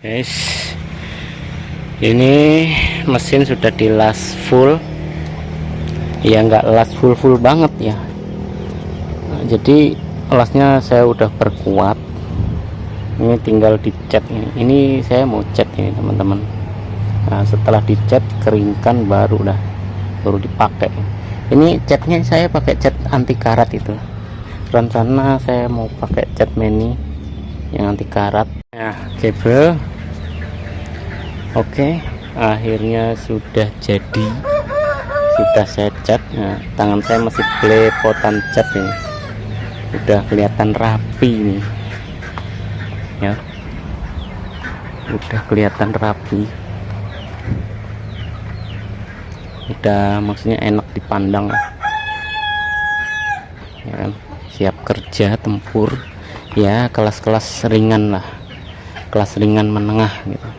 Guys, ini mesin sudah dilas full ya, nggak las full banget ya. Nah, jadi lasnya saya udah perkuat, ini tinggal dicat. Ini saya mau cat ini teman-teman. Nah, setelah dicat keringkan baru dipakai. Ini catnya saya pakai cat anti karat. Itu rencana saya mau pakai cat mini yang anti karat. Nah, kabel oke, akhirnya sudah jadi, sudah saya cat. Nah, tangan saya masih belepotan cat ini, udah kelihatan rapi nih ya, udah kelihatan rapi, udah maksudnya enak dipandang ya kan? Siap kerja tempur ya, kelas-kelas ringan lah, kelas ringan menengah gitu.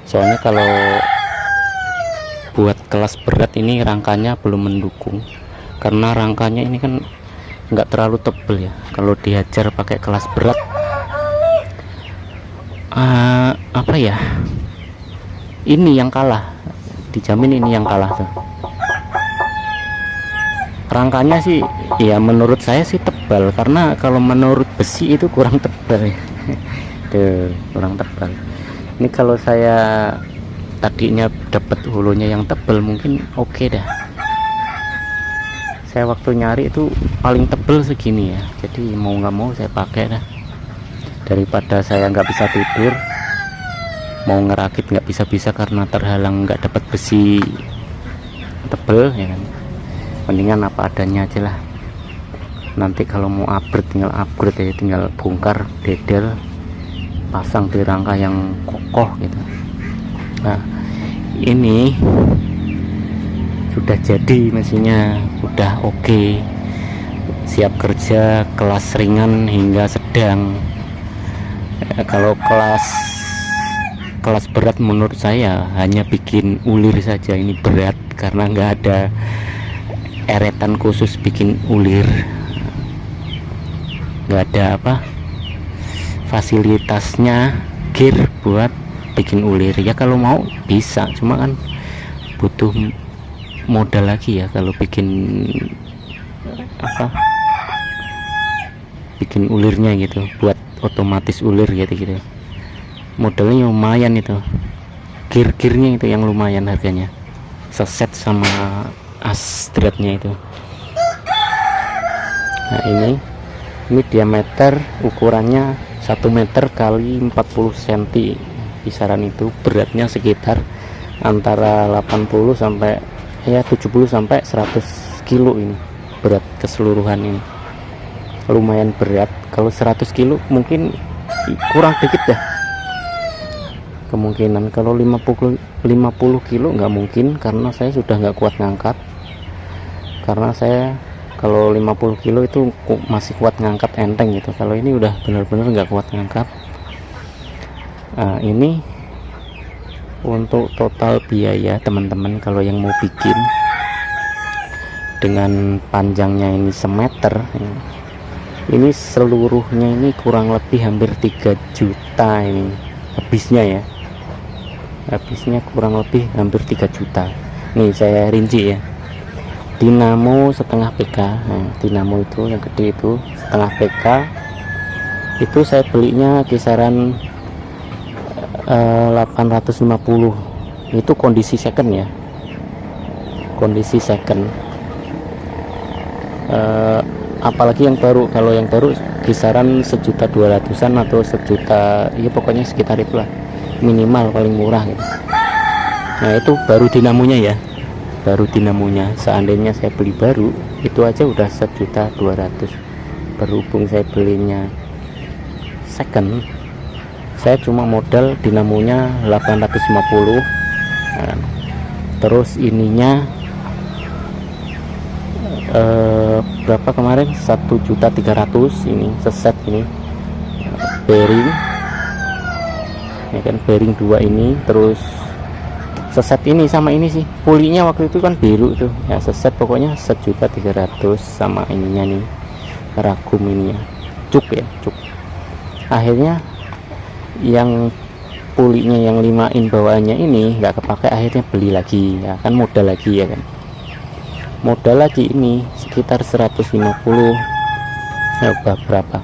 Soalnya kalau buat kelas berat ini rangkanya belum mendukung, karena rangkanya ini kan nggak terlalu tebel ya. Kalau dihajar pakai kelas berat apa ya, ini yang kalah, dijamin ini yang kalah tuh. Rangkanya sih ya menurut saya sih tebal, karena kalau menurut besi itu kurang tebal ya. Tuh, kurang tebal. Ini kalau saya tadinya dapat hulunya yang tebal mungkin oke dah. Saya waktu nyari itu paling tebal segini ya, jadi mau nggak mau saya pakai dah. Daripada saya nggak bisa tidur, mau ngerakit nggak bisa karena terhalang nggak dapat besi tebal ya kan. Mendingan apa adanya aja lah. Nanti kalau mau upgrade tinggal upgrade ya, tinggal bongkar dedel, pasang di rangka yang kokoh gitu. Nah, ini sudah jadi mesinnya, udah oke, siap kerja kelas ringan hingga sedang. Kalau kelas berat menurut saya hanya bikin ulir saja. Ini berat karena nggak ada eretan khusus bikin ulir, nggak ada apa fasilitasnya gear buat bikin ulir ya. Kalau mau bisa, cuma kan butuh modal lagi ya kalau bikin apa, bikin ulirnya gitu, buat otomatis ulir gitu. Modalnya lumayan itu, gearnya itu yang lumayan harganya, seset sama astridnya itu. Nah, ini diameter ukurannya 1 meter kali 40 cm, kisaran itu. Beratnya sekitar antara 80 sampai ya 70 sampai 100 kilo. Ini berat keseluruhan, ini lumayan berat. Kalau 100 kilo mungkin kurang dikit dah kemungkinan. Kalau 50 kilo nggak mungkin, karena saya sudah nggak kuat ngangkat. Karena saya kalau 50 kilo itu masih kuat ngangkat enteng gitu. Kalau ini udah benar-benar nggak kuat ngangkat. Nah, ini untuk total biaya teman-teman kalau yang mau bikin dengan panjangnya ini semeter, ini seluruhnya ini kurang lebih hampir 3 juta ini habisnya ya. Habisnya kurang lebih hampir 3 juta. Nih saya rinci ya. Dinamo setengah PK. Nah, dinamo itu yang gede itu setengah PK. Itu saya belinya kisaran 850. Itu kondisi second ya. Kondisi second. Apalagi yang baru. Kalau yang baru kisaran 1.200.000-an atau 1 juta, ya pokoknya sekitar itulah, minimal paling murah gitu. Nah, itu baru dinamonya ya, baru dinamonya. Seandainya saya beli baru itu aja udah 1.200.000. Berhubung saya belinya second, saya cuma modal dinamonya 850. Nah, terus ininya berapa kemarin, 1.300.000 ini seset ini bearing ya kan, bearing 2 ini. Terus seset ini sama ini sih, pulinya waktu itu kan biru tuh ya, seset pokoknya 1.300.000 sama ininya nih, ragum ininya, cuk ya, cuk. Akhirnya yang pulinya yang 5 in bawaannya ini nggak kepake, akhirnya beli lagi ya kan, modal lagi ya kan, modal lagi ini sekitar 150 ya, berapa,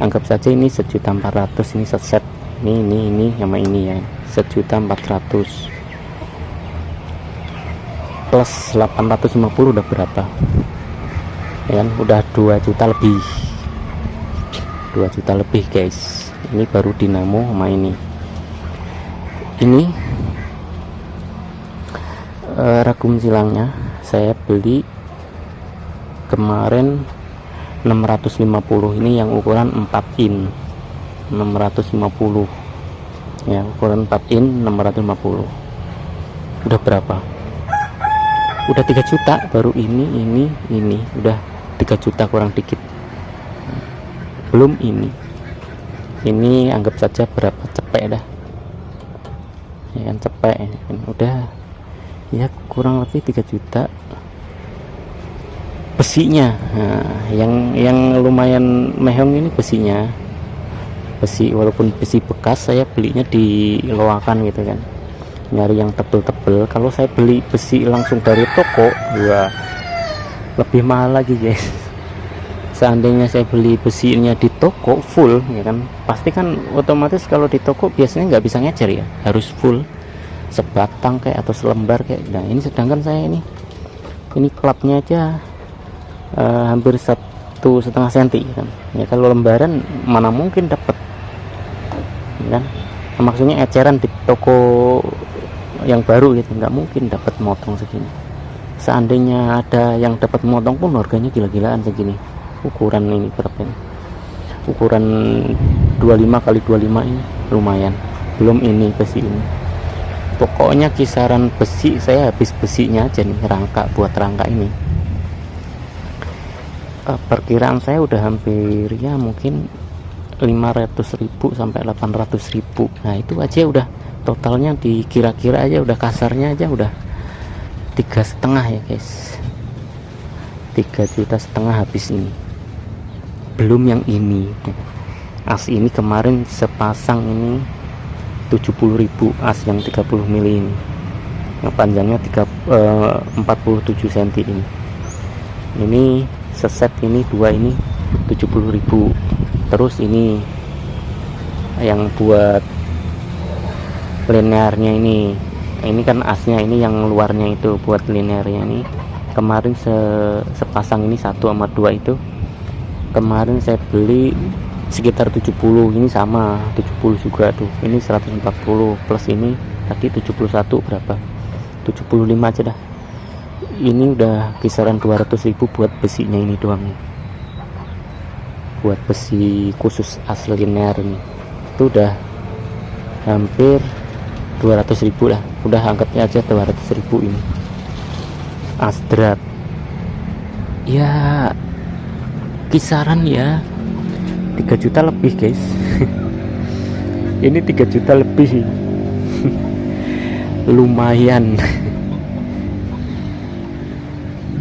anggap saja ini 1.400.000 ini set ini sama ini ya, 1.400.000 plus 850 udah berapa ya kan, udah 2 juta lebih, 2 juta lebih guys. Ini baru dinamo sama ini ragum silangnya saya beli kemarin 650, ini yang ukuran 4 in 650 ya, ukuran 4 in 650 udah berapa, udah 3 juta baru ini udah 3 juta kurang dikit, belum ini anggap saja berapa, cepek dah ya kan, cepek ya kan, udah ya kurang lebih 3 juta. Besinya nah, yang lumayan mehong ini besinya, besi walaupun besi bekas, saya belinya di loakan gitu kan, nyari yang tebel-tebel. Kalau saya beli besi langsung dari toko ya lebih mahal lagi guys. Seandainya saya beli besinya di toko full ya kan, pasti kan otomatis kalau di toko biasanya nggak bisa ngecer ya, harus full sebatang kayak atau selembar kayak. Nah ini sedangkan saya ini klapnya aja hampir 1,5 cm kan ya, kalau lembaran mana mungkin dapat ya kan, maksudnya eceran di toko yang baru gitu nggak mungkin dapat motong segini. Seandainya ada yang dapat motong pun harganya gila-gilaan segini. Ukuran ini berapa ini, ukuran 25 kali 25 ini lumayan, belum ini besi ini. Pokoknya kisaran besi saya habis besinya aja nih, rangka buat rangka ini perkiraan saya udah hampir ya mungkin 500.000 sampai 800.000. Nah itu aja udah totalnya, dikira-kira aja udah kasarnya aja udah 3,5 ya guys, 3,5 juta habis ini, belum yang ini as ini kemarin sepasang ini 70.000 as yang 30 mili ini, yang panjangnya 47 cm ini seset ini 2 ini 70.000. Terus ini yang buat linearnya ini kan asnya, ini yang luarnya itu buat linearnya ini kemarin sepasang ini 1 sama 2 itu kemarin saya beli sekitar 70, ini sama 70 juga tuh, ini 140 plus ini tadi 71 berapa, 75 aja dah. Ini udah kisaran 200.000 buat besinya ini doang, buat besi khusus as linear ini itu udah hampir 200.000 lah, udah angkatnya aja 200.000 ini asdrat ya, kisaran ya 3 juta lebih guys. Ini 3 juta lebih lumayan.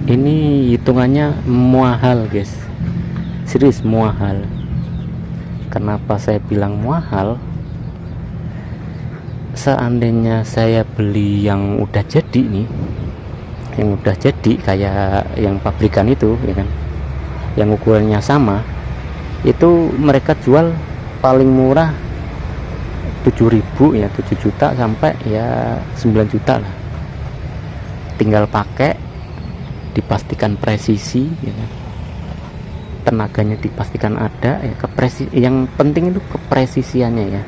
Ini hitungannya mahal guys, serius mahal. Kenapa saya bilang mahal? Seandainya saya beli yang udah jadi nih, yang udah jadi kayak yang pabrikan itu ya kan, yang ukurannya sama, itu mereka jual paling murah 7.000 ya, 7 juta sampai ya 9 juta lah, tinggal pakai, dipastikan presisi ya kan? Tenaganya dipastikan ada ya, yang penting itu kepresisiannya ya,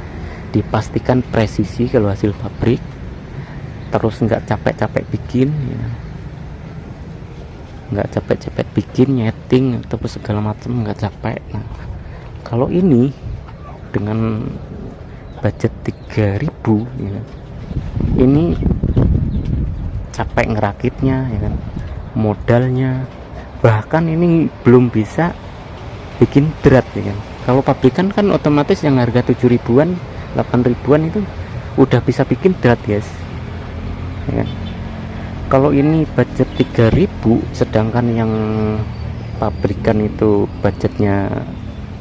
dipastikan presisi kalau hasil pabrik, terus nggak capek-capek bikin ya, nggak capek-capek bikin nyeting atau segala macam, nggak capek. Nah kalau ini dengan budget 3.000 ya, ini capek ngerakitnya ya kan, modalnya, bahkan ini belum bisa bikin drat ya kan. Kalau pabrikan kan otomatis yang harga 7 ribuan 8 ribuan itu udah bisa bikin drat guys ya kan. Kalau ini budget 3.000 sedangkan yang pabrikan itu budgetnya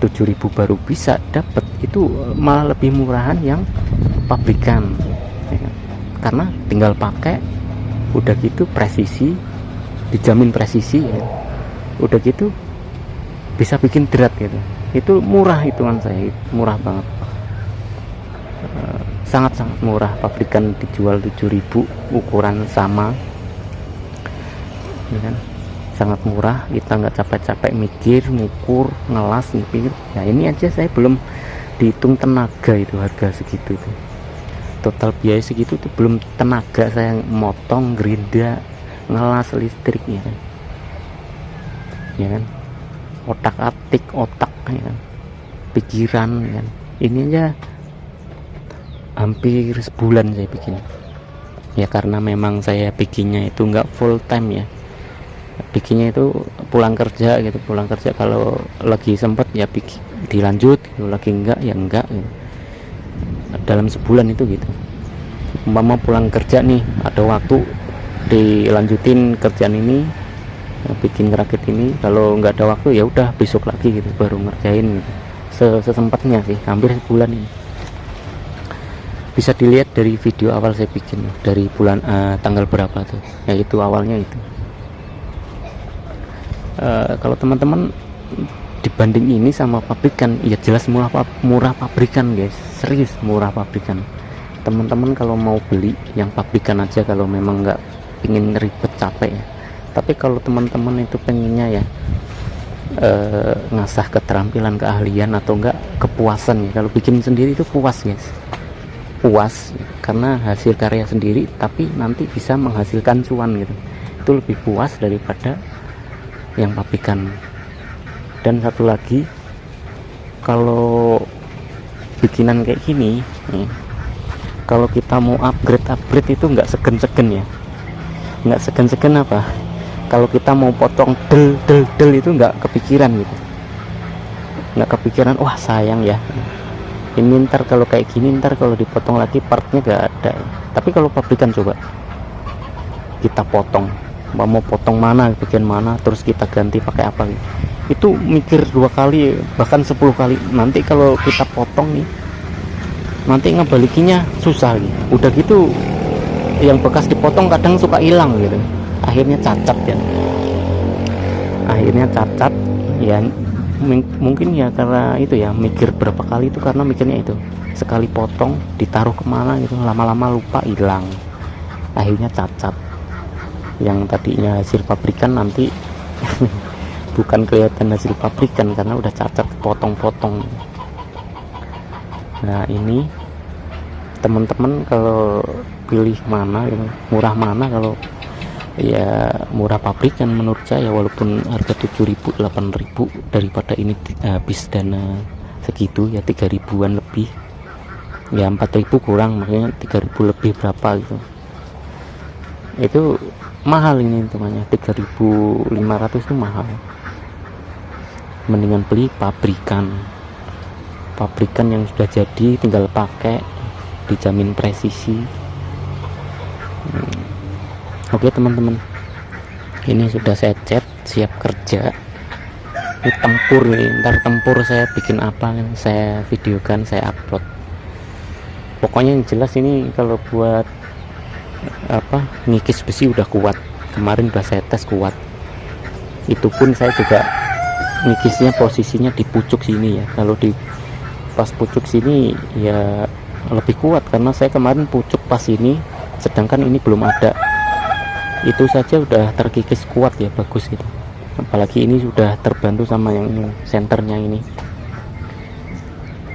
7.000 baru bisa dapat, itu malah lebih murahan yang pabrikan ya kan? Karena tinggal pakai, udah gitu presisi, dijamin presisi ya. Udah gitu bisa bikin drat gitu. Itu murah, hitungan saya murah banget, sangat-sangat murah. Pabrikan dijual 7.000, ukuran sama ya kan, sangat murah. Kita nggak capek-capek mikir, ngukur, ngelas, ngipir ya. Ini aja saya belum dihitung tenaga, itu harga segitu tuh, total biaya segitu tuh belum tenaga saya motong, gerinda, ngelas, listrik ya kan, ya kan, otak atik, otak ya kan, pikiran ya kan. Ini aja hampir sebulan saya bikin ya, karena memang saya bikinnya itu nggak full time ya, bikinnya itu pulang kerja gitu, pulang kerja kalau lagi sempet ya bikin, dilanjut gitu. Lagi enggak ya enggak gitu. Dalam sebulan itu gitu, mama pulang kerja nih ada waktu, dilanjutin kerjaan ini, bikin ngerakit ini. Kalau nggak ada waktu ya udah besok lagi gitu, baru ngerjain gitu. Sesempatnya sih, hampir sebulan ini. Bisa dilihat dari video awal saya bikin dari bulan tanggal berapa tuh, yaitu awalnya itu. Kalau teman-teman dibanding ini sama pabrikan, ya jelas murah pabrikan guys, serius murah pabrikan. Teman-teman kalau mau beli yang pabrikan aja, kalau memang nggak pingin ribet capek ya. Tapi kalau teman-teman itu pengennya ya ngasah keterampilan, keahlian, atau enggak kepuasan ya, kalau bikin sendiri itu puas guys, puas karena hasil karya sendiri, tapi nanti bisa menghasilkan cuan gitu. Itu lebih puas daripada yang pabrikan. Dan satu lagi, kalau bikinan kayak gini nih, kalau kita mau upgrade itu nggak segen-segen ya, nggak segen-segen. Apa, kalau kita mau potong del itu nggak kepikiran gitu, nggak kepikiran, wah sayang ya ini ntar kalau kayak gini, ntar kalau dipotong lagi partnya nggak ada. Tapi kalau pabrikan coba kita potong, mau potong mana, bagian mana, terus kita ganti pakai apa gitu, itu mikir 2 kali bahkan 10 kali. Nanti kalau kita potong nih, nanti ngebalikinya susah gitu. Udah gitu yang bekas dipotong kadang suka hilang gitu, akhirnya cacat ya, akhirnya cacat ya. Mungkin ya karena itu ya, mikir berapa kali itu karena mikirnya itu, sekali potong ditaruh kemana gitu, lama-lama lupa, hilang, akhirnya cacat. Yang tadinya hasil pabrikan nanti bukan kelihatan hasil pabrikan karena udah cacat, potong-potong. Nah ini teman-teman kalau pilih mana gitu, murah mana, kalau ya murah pabrikan menurut saya, walaupun harga 7.000 8.000 daripada ini habis dana segitu ya, 3.000-an lebih ya, 4.000 kurang, makanya 3.000 lebih berapa gitu. Itu mahal ini hitungannya, 3.500 itu mahal. Mendingan beli pabrikan yang sudah jadi, tinggal pakai, dijamin presisi. Oke teman-teman, ini sudah saya cat, siap kerja. Ini tempur nih, ntar tempur saya bikin apa, saya videokan, saya upload. Pokoknya yang jelas ini kalau buat apa, ngikis besi udah kuat. Kemarin udah saya tes kuat. Itu pun saya juga ngikisnya posisinya di pucuk sini ya. Kalau di pas pucuk sini ya lebih kuat, karena saya kemarin pucuk pas ini, sedangkan ini belum ada. Itu saja udah terkikis kuat ya, bagus gitu. Apalagi ini sudah terbantu sama yang ini, senternya ini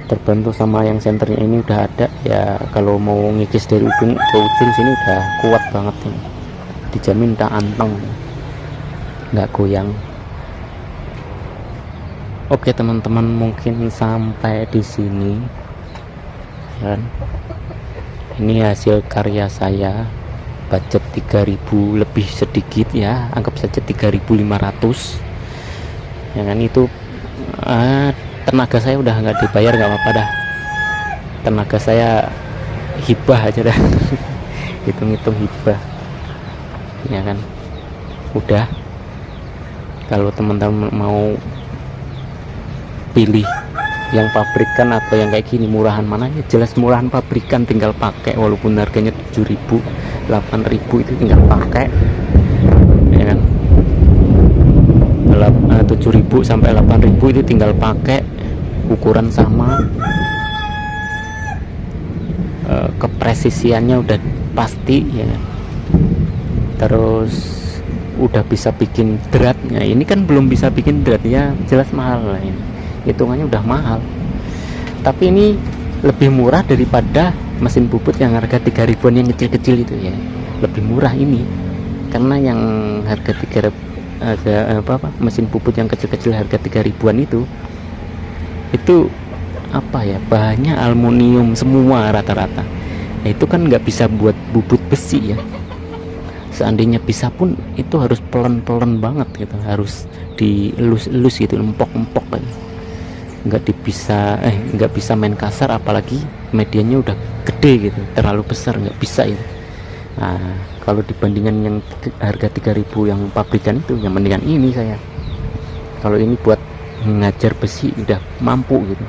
terbantu sama yang senternya ini udah ada ya. Kalau mau ngikis dari ujung ke ujung sini udah kuat banget ini, dijamin tak anteng, nggak goyang. Oke teman-teman, mungkin sampai di sini kan. Ini hasil karya saya, budget 3.000 lebih sedikit ya, anggap saja 3.500 ya kan. Itu tenaga saya udah nggak dibayar, nggak apa-apa dah, tenaga saya hibah aja dah hitung-hitung hibah ya kan. Udah, kalau teman-teman mau pilih yang pabrikan atau yang kayak gini murahan mana? Ya jelas murahan pabrikan, tinggal pakai walaupun harganya 7.000 8.000 itu tinggal pakai ya kan. 7.000 sampai 8.000 itu tinggal pakai, ukuran sama, kepresisiannya udah pasti ya kan. Terus udah bisa bikin dratnya. Ini kan belum bisa bikin drat, ya jelas mahal lah ini, hitungannya udah mahal. Tapi ini lebih murah daripada mesin bubut yang harga 3.000-an yang kecil-kecil itu ya, lebih murah ini. Karena yang harga 3 mesin bubut yang kecil-kecil harga 3.000-an itu apa ya, bahannya aluminium semua rata-rata. Nah, itu kan nggak bisa buat bubut besi ya. Seandainya bisa pun itu harus pelan-pelan banget gitu, harus dielus-elus gitu, empok-empok kan. Nggak bisa main kasar, apalagi medianya udah gede gitu, terlalu besar nggak bisa itu. Nah, kalau dibandingkan yang harga 3.000 yang pabrikan itu, yang mendingan ini saya. Kalau ini buat ngajar besi udah mampu gitu,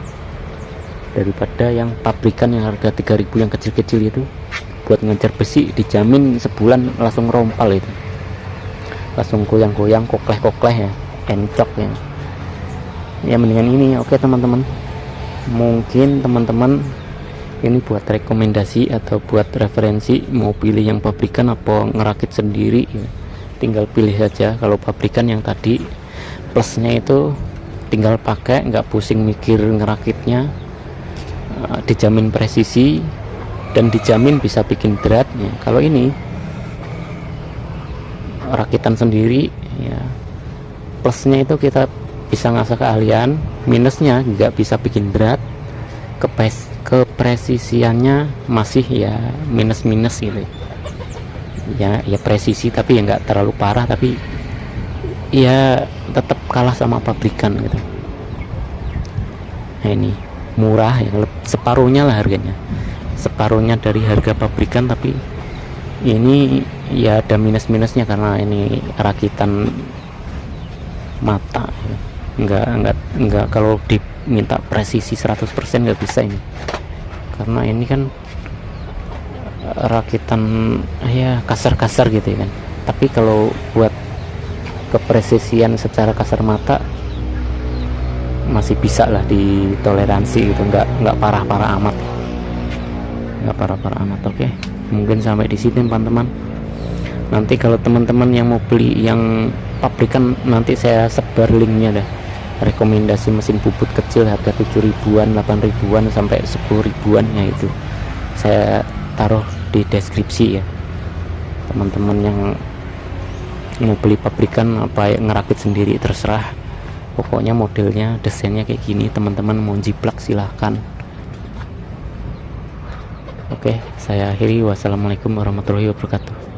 daripada yang pabrikan yang harga 3.000 yang kecil-kecil itu. Buat ngajar besi dijamin sebulan langsung rompal itu, langsung goyang-goyang, kokleh-kokleh ya, encok ya. Ya mendingan ini. Oke teman-teman, mungkin teman-teman ini buat rekomendasi atau buat referensi, mau pilih yang pabrikan apa ngerakit sendiri ya, tinggal pilih saja. Kalau pabrikan yang tadi plusnya itu tinggal pakai, nggak pusing mikir ngerakitnya, dijamin presisi dan dijamin bisa bikin dratnya. Kalau ini rakitan sendiri ya, plusnya itu kita bisa ngasah keahlian, minusnya nggak bisa bikin drat, kepresisiannya masih ya minus-minus gitu ya. Ya presisi tapi ya nggak terlalu parah, tapi ya tetap kalah sama pabrikan gitu. Nah ini murah ya, separuhnya lah harganya, separuhnya dari harga pabrikan. Tapi ini ya ada minus-minusnya karena ini rakitan mata ya. Enggak kalau diminta presisi 100% nggak bisa ini, karena ini kan rakitan ya kasar-kasar gitu ya kan. Tapi kalau buat kepresisian secara kasar mata masih bisa lah ditoleransi gitu, nggak parah-parah amat, nggak parah-parah amat. Oke, mungkin sampai di sini teman-teman. Nanti kalau teman-teman yang mau beli yang pabrikan, nanti saya sebar linknya dah, rekomendasi mesin bubut kecil harga 7.000-an 8.000-an sampai 10.000-an ya, itu saya taruh di deskripsi ya. Teman-teman yang mau beli pabrikan apa ngerakit sendiri terserah, pokoknya modelnya desainnya kayak gini, teman-teman mau jiplak silahkan. Oke, saya akhiri. Wassalamualaikum warahmatullahi wabarakatuh.